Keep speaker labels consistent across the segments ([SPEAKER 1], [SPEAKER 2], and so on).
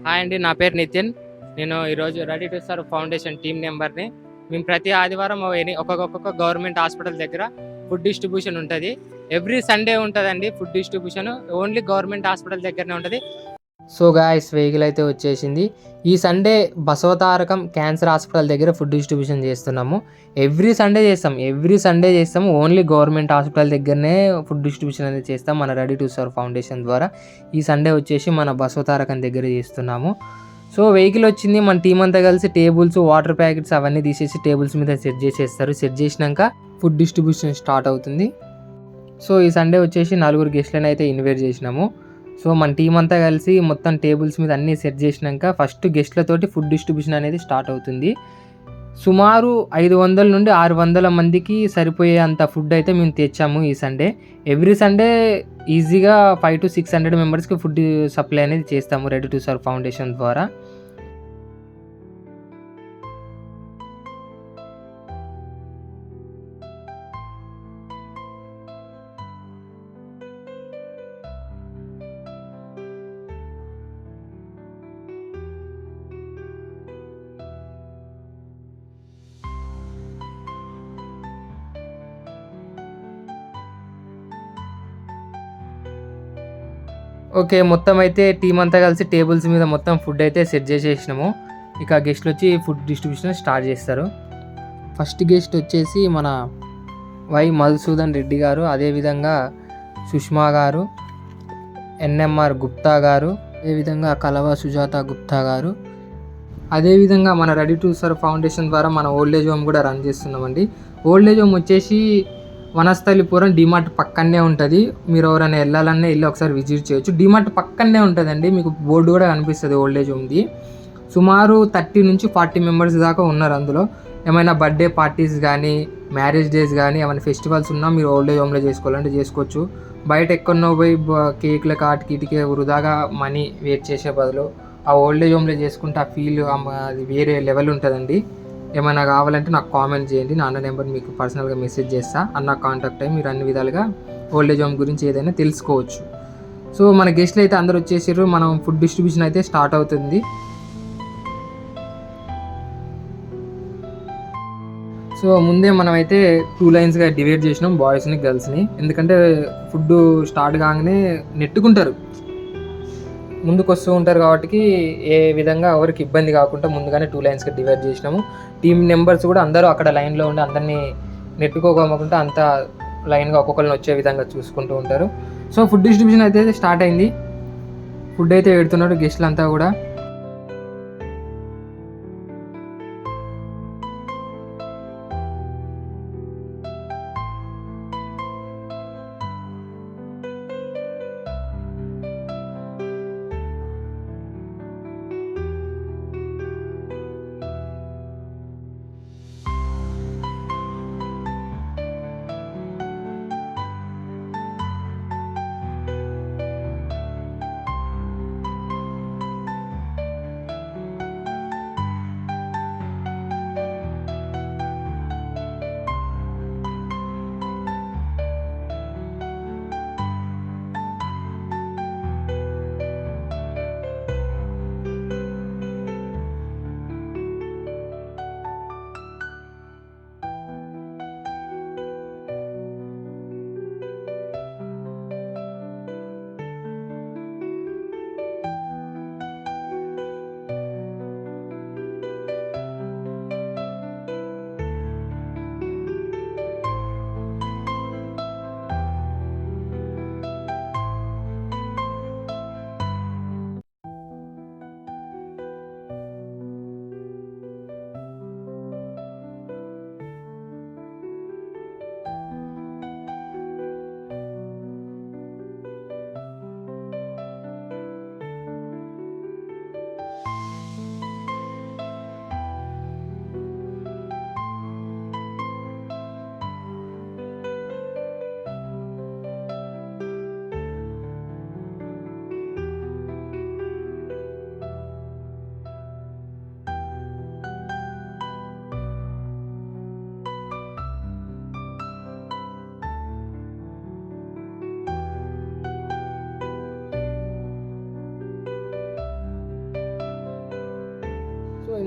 [SPEAKER 1] Hi అండి. నా పేరు నితిన్. నేను ఈరోజు ready to serve foundation team మెంబర్‌ని. మేము ప్రతి ఆదివారం ఒక్కొక్క గవర్నమెంట్ హాస్పిటల్ దగ్గర ఫుడ్ డిస్ట్రిబ్యూషన్ ఉంటది. ఎవ్రీ సండే ఉంటదండి food distribution. Only government hospital దగ్గరనే ఉంటది. సో గాయ్స్, వెహికల్ అయితే వచ్చేసింది. ఈ సండే బసవతారకం క్యాన్సర్ హాస్పిటల్ దగ్గర ఫుడ్ డిస్ట్రిబ్యూషన్ చేస్తున్నాము. ఎవ్రీ సండే చేస్తాము. ఓన్లీ గవర్నమెంట్ హాస్పిటల్ దగ్గరనే ఫుడ్ డిస్ట్రిబ్యూషన్ అనేది చేస్తాం మన రెడీ టు సర్వ్ ఫౌండేషన్ ద్వారా. ఈ సండే వచ్చేసి మన బసవతారకం దగ్గర చేస్తున్నాము. సో వెహికల్ వచ్చింది. మన టీం అంతా కలిసి టేబుల్స్, వాటర్ ప్యాకెట్స్ అవన్నీ తీసేసి టేబుల్స్ మీద సెట్ చేసేస్తారు. సెట్ చేసినాక ఫుడ్ డిస్ట్రిబ్యూషన్ స్టార్ట్ అవుతుంది. సో ఈ సండే వచ్చేసి 4 గెస్ట్లను అయితే ఇన్వైట్ చేసినాము. సో మన టీం అంతా కలిసి మొత్తం టేబుల్స్ మీద అన్నీ సెట్ చేసినాక ఫస్ట్ గెస్ట్లతోటి ఫుడ్ డిస్ట్రిబ్యూషన్ అనేది స్టార్ట్ అవుతుంది. సుమారు 500 నుండి 600 మందికి సరిపోయే అంత ఫుడ్ అయితే మేము తెచ్చాము ఈ సండే. ఎవ్రీ సండే ఈజీగా 500 to 600 మెంబర్స్కి ఫుడ్ సప్లై అనేది చేస్తాము రెడీ టు సర్వ్ ఫౌండేషన్ ద్వారా. ఓకే. మొత్తం అయితే టీమ్ అంతా కలిసి టేబుల్స్ మీద మొత్తం ఫుడ్ అయితే సెట్ చేసేసినాము. ఇక గెస్ట్లు వచ్చి ఫుడ్ డిస్ట్రిబ్యూషన్ స్టార్ట్ చేస్తారు. ఫస్ట్ గెస్ట్ వచ్చేసి మన వై మధుసూదన్ రెడ్డి గారు, అదేవిధంగా సుష్మా గారు, ఎన్ఎంఆర్ గుప్తా గారు, అదేవిధంగా కలవ సుజాత గుప్తా గారు. అదేవిధంగా మన రెడీ టు సర్వ్ ఫౌండేషన్ ద్వారా మన ఓల్డేజ్ హోమ్ కూడా రన్ చేస్తున్నామండి. ఓల్డేజ్ హోమ్ వచ్చేసి వనస్థలిపురం డిమార్ట్ పక్కనే ఉంటుంది. మీరు ఎవరైనా వెళ్ళాలన్నా వెళ్ళి ఒకసారి విజిట్ చేయొచ్చు. డిమార్ట్ పక్కనే ఉంటుందండి. మీకు బోర్డు కూడా కనిపిస్తుంది ఓల్డేజ్ హోమ్ది. సుమారు 30 నుంచి 40 మెంబర్స్ దాకా ఉన్నారు అందులో. ఏమైనా బర్త్డే పార్టీస్ కానీ, మ్యారేజ్ డేస్ కానీ, ఏమైనా ఫెస్టివల్స్ ఉన్నా మీరు ఓల్డేజ్ హోమ్లో చేసుకోవాలంటే చేసుకోవచ్చు. బయట ఎక్కడనో పోయి కేక్ల కాటికి ఇటుకే వృధాగా మనీ వేస్ట్ చేసే బదులు ఆ ఓల్డేజ్ హోమ్లో చేసుకుంటే ఆ ఫీల్ అది వేరే లెవెల్ ఉంటుందండి. ఏమైనా కావాలంటే నాకు కామెంట్ చేయండి. నా నెంబర్ మీకు పర్సనల్గా మెసేజ్ చేస్తా. అన్న కాంటాక్ట్ అయ్యి మీరు అన్ని విధాలుగా ఓల్డేజ్ హోమ్ గురించి ఏదైనా తెలుసుకోవచ్చు. సో మన గెస్ట్లు అయితే అందరూ వచ్చేసారు. మనం ఫుడ్ డిస్ట్రిబ్యూషన్ అయితే స్టార్ట్ అవుతుంది. సో ముందే మనమైతే 2 లైన్స్గా డివైడ్ చేసినాం బాయ్స్ని గర్ల్స్ని. ఎందుకంటే ఫుడ్ స్టార్ట్ కాగానే నెట్టుకుంటారు, ముందుకు వస్తూ ఉంటారు. కాబట్టి ఏ విధంగా ఎవరికి ఇబ్బంది కాకుండా ముందుగానే 2 లైన్స్గా డివైడ్ చేసినాము. టీమ్ మెంబర్స్ కూడా అందరూ అక్కడ లైన్లో ఉండి అందరినీ నెట్టుకోకుండా అంతా లైన్గా ఒక్కొక్కరిని వచ్చే విధంగా చూసుకుంటూ ఉంటారు. సో ఫుడ్ డిస్ట్రిబ్యూషన్ అయితే స్టార్ట్ అయింది. ఫుడ్ అయితే పెడుతున్నారు గెస్ట్లు అంతా కూడా.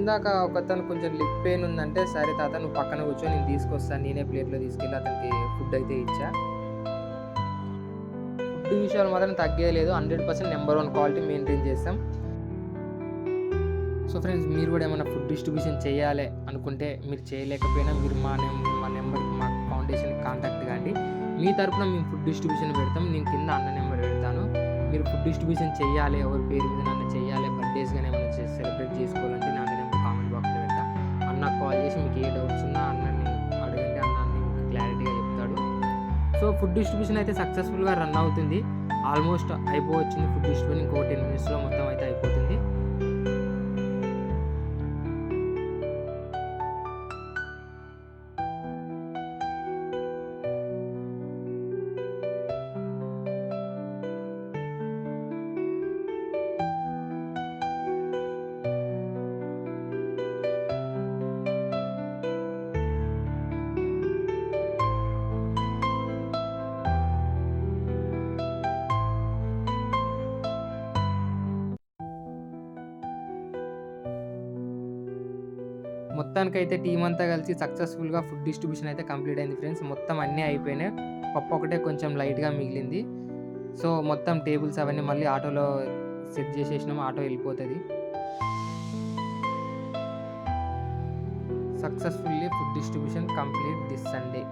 [SPEAKER 1] ఇందాక ఒకతను కొంచెం లిప్ పెయిన్ ఉందంటే, సరే తాత నువ్వు పక్కన కూర్చో నేను తీసుకొస్తాను, నేనే ప్లేట్‌లో తీసుకెళ్ళి అతనికి ఫుడ్ అయితే ఇచ్చా. ఫుడ్ విషయాలు మాత్రం తగ్గేది లేదు. 100% నంబర్ 1 క్వాలిటీ మెయింటైన్ చేస్తాం. సో ఫ్రెండ్స్, మీరు కూడా ఏమైనా ఫుడ్ డిస్ట్రిబ్యూషన్ చేయాలి అనుకుంటే, మీరు చేయలేకపోయినా మీరు మా నెంబర్‌కి మా ఫౌండేషన్‌కి కాంటాక్ట్ కాండి. మీ తరపున మేము ఫుడ్ డిస్ట్రిబ్యూషన్ పెడతాం. నేను కింద అన్న నెంబర్ పెడతాను. మీరు ఫుడ్ డిస్ట్రిబ్యూషన్ చేయాలి, ఎవరి పేరు మీదనన్నా చేయాలి, బర్త్‌డేస్ గాని ఏమైనా సెలబ్రేట్ చేసుకోవాలంటే నా నెంబర్ కామెంట్ బాక్స్‌లో పెడతా. అన్నకి కాల్ చేసి మీకు ఏ డౌట్స్ ఉన్నా అన్నని అడగండి. అన్న అన్ని మీకు క్లారిటీగా చెప్తాడు. సో ఫుడ్ డిస్ట్రిబ్యూషన్ అయితే సక్సెస్‌ఫుల్‌గా రన్ అవుతుంది. ఆల్మోస్ట్ అయిపోవచ్చింది ఫుడ్ డిస్ట్రిబ్యూషన్. ఇంకో 10 మినిట్స్‌లో మొత్తం అయితే అయిపోతుంది. మొత్తానికైతే టీమ్ అంతా కలిసి సక్సెస్‌ఫుల్‌గా ఫుడ్ డిస్ట్రిబ్యూషన్ అయితే కంప్లీట్ అయింది ఫ్రెండ్స్. మొత్తం అన్నీ అయిపోయినాయి. పప్పు ఒకటే కొంచెం లైట్‌గా మిగిలింది. సో మొత్తం టేబుల్స్ అవన్నీ మళ్ళీ ఆటోలో సెట్ చేసేసినాం. ఆటో వెళ్ళిపోతది. Successfully food distribution complete this Sunday.